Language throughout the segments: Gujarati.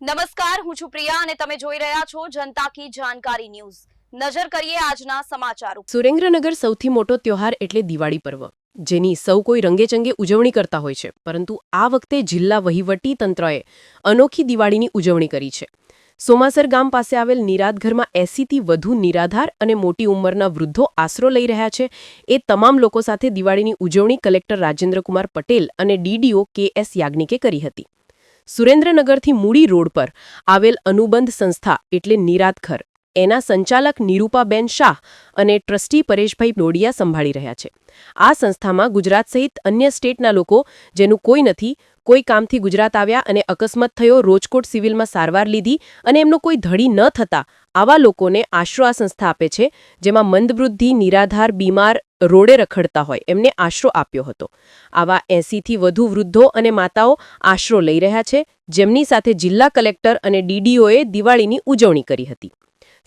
નમસ્કાર, હું છું પ્રિયા અને તમે જોઈ રહ્યા છો જનતા કી જાણકારી ન્યૂઝ। નજર કરીએ આજના સમાચારો। સુરેન્દ્રનગર સૌથી મોટો ત્યોહાર એટલે દિવાળી પર્વ, જેની સૌ કોઈ રંગેચંગે ઉજવણી કરતા હોય છે, પરંતુ આ વખતે જિલ્લા વહીવટી તંત્રએ અનોખી દિવાળીની ઉજવણી કરી છે। સોમાસર ગામ પાસે આવેલ નિરાધઘરમાં 80થી વધુ નિરાધાર અને મોટી ઉંમરના વૃદ્ધો આશરો લઈ રહ્યા છે। એ તમામ લોકો સાથે દિવાળીની ઉજવણી કલેક્ટર રાજેન્દ્રકુમાર પટેલ અને ડીડીઓ KS યાજ્ઞિકે કરી હતી। સુરેન્દ્રનગરથી મૂડી રોડ પર આવેલ અનુબંધ સંસ્થા એટલે નિરાધઘર, એના સંચાલક નિરૂપાબેન શાહ અને ટ્રસ્ટી પરેશભાઈ ડોડિયા સંભાળી રહ્યા છે। આ સંસ્થામાં ગુજરાત સહિત અન્ય સ્ટેટના લોકો જેનું કોઈ નથી, કોઈ કામથી ગુજરાત આવ્યા અને અકસ્માત થયો, રોજકોટ સિવિલમાં સારવાર લીધી અને એમનો કોઈ ધડી ન થતા આવા લોકોને આશરો આ સંસ્થા આપે છે, જેમાં મંદવૃદ્ધિ, નિરાધાર, બીમાર, રોડે રખડતા હોય એમને આશરો આપ્યો હતો। આવા 80થી વધુ વૃદ્ધો અને માતાઓ આશરો લઈ રહ્યા છે, જેમની સાથે જિલ્લા કલેક્ટર અને ડીડીઓએ દિવાળીની ઉજવણી કરી હતી।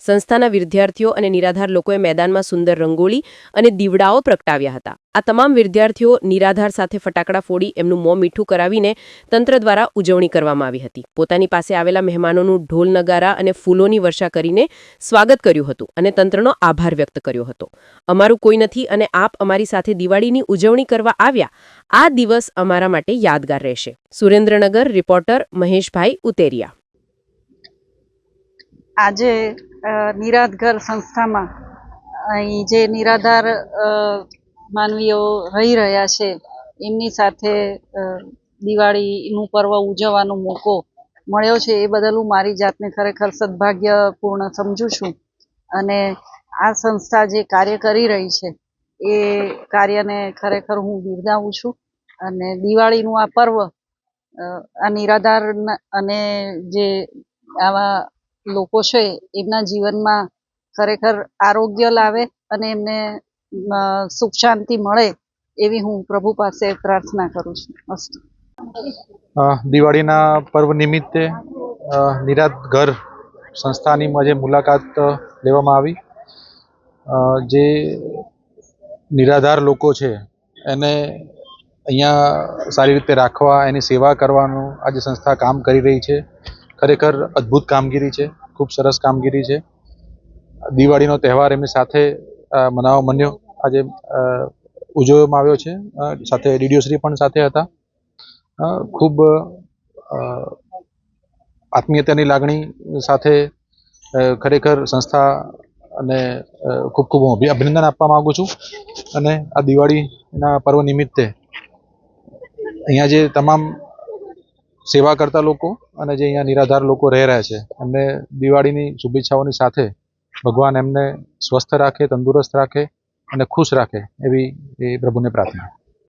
સંસ્થાના વિદ્યાર્થીઓ અને નિરાધાર લોકોએ મેદાનમાં સુંદર રંગોળી અને દીવડાઓ પ્રગટાવ્યા હતા। આ તમામ વિદ્યાર્થીઓ નિરાધાર સાથે ફટાકડા ફોડી એમનું મોં મીઠું કરાવીને તંત્ર દ્વારા ઉજવણી કરવામાં આવી હતી। પોતાની પાસે આવેલા મહેમાનોનું ઢોલ નગારા અને ફૂલોની વર્ષા કરીને સ્વાગત કર્યું હતું અને તંત્રનો આભાર વ્યક્ત કર્યો હતો। અમારું કોઈ નથી અને આપ અમારી સાથે દિવાળીની ઉજવણી કરવા આવ્યા, આ દિવસ અમારા માટે યાદગાર રહેશે। સુરેન્દ્રનગર રિપોર્ટર મહેશભાઈ ઉતેરિયા। આજે નિરાધઘર સંસ્થામાં અહીં જે નિરાધાર માનવીઓ રહી રહ્યા છે એમની સાથે દિવાળીનું પર્વ ઉજવવાનો મોકો મળ્યો છે, એ બદલ હું મારી જાતને ખરેખર સદભાગ્યપૂર્ણ સમજું છું। અને આ સંસ્થા જે કાર્ય કરી રહી છે એ કાર્યને ખરેખર હું બિરદાવું છું। અને દિવાળીનું આ પર્વ આ નિરાધાર અને જે આવા લોકો છે એમના જીવનમાં ખરેખર આરોગ્ય લાવે અને એમને સુખ શાંતિ મળે એવી હું પ્રભુ પાસે પ્રાર્થના કરું છું। અસ્તુ। દિવાળીના પર્વ નિમિત્તે નિરાધઘર સંસ્થાની આજે મુલાકાત લેવામાં આવી। જે નિરાધાર લોકો છે એને અહીંયા સારી રીતે રાખવા, એની સેવા કરવાનું આજે સંસ્થા કામ કરી રહી છે। ખરેખર અદ્ભુત કામગીરી છે, ખૂબ સરસ કામગીરી છે। દિવાળીનો તહેવાર એમની સાથે મનાવવા માંડ્યો, આજે ઉજવવામાં આવ્યો છે। સાથે ડીડીઓ શ્રી પણ સાથે હતા। ખૂબ આત્મીયતાની લાગણી સાથે ખરેખર સંસ્થા અને ખૂબ ખૂબ હું અભિનંદન આપવા માગું છું। અને આ દિવાળીના પર્વ નિમિત્તે અહીંયા જે તમામ સેવા કરતા લોકો અને જે અહીંયા નિરાધાર લોકો રહી રહ્યા છે એમને દિવાળીની શુભેચ્છાઓની સાથે ભગવાન એમને સ્વસ્થ રાખે, તંદુરસ્ત રાખે અને ખુશ રાખે એવી પ્રભુને પ્રાર્થના।